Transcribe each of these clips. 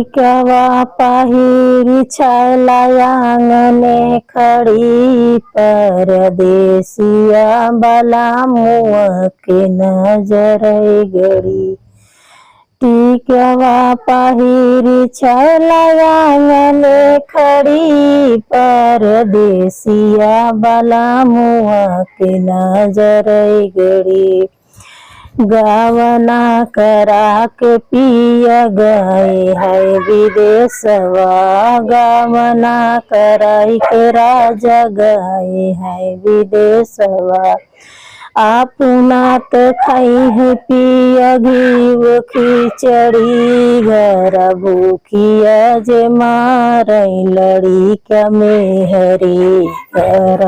टिकवा पहिरी छैला आंगने खड़ी परदेसिया बला मुआ के नजर गड़ी। टिकवा पहिरी छैला आंगने खड़ी परदेसिया बला मुआ के नजर गड़ी। गावना करा के पिया गए है विदेशवा, गावना कराई के राजा गए है विदेशवा। अपना तो खाई है पिया घीव खिचड़ी, घर भूखिया जे मारई लड़ी क्या मेहरी, घर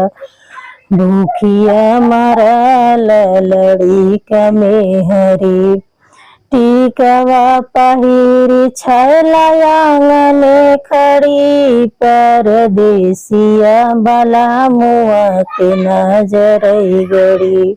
भूखिया मारल लड़ी का मेहरी। टिकवा पहिरी छैला आंगने खड़ी परदेसिया बला मुआ के नजर गड़ी।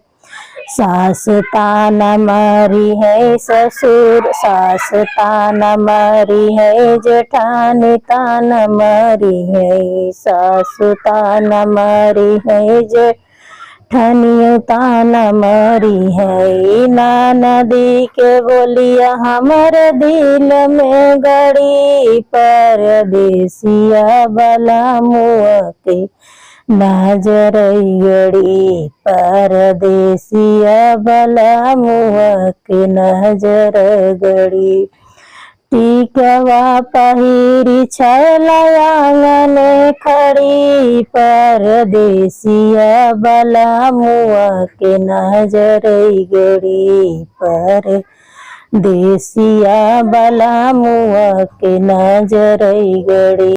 सास ताना मारी है ससुर, सास ताना मारी है जेठानी ताना मारी है, सासु ताना मारी है जेठानी ताना मारी है। नदी के बोलिया हमर दिल में गड़ी परदेसिया बला मुआ के नजर गड़ी, परदेसिया बला मुआ के नजर गड़ी। टिकवा पहिरी छैला आंगने खड़ी परदेसिया बला मुआ के नजर गड़ी, परदेसिया बला मुआ के नजर गड़ी।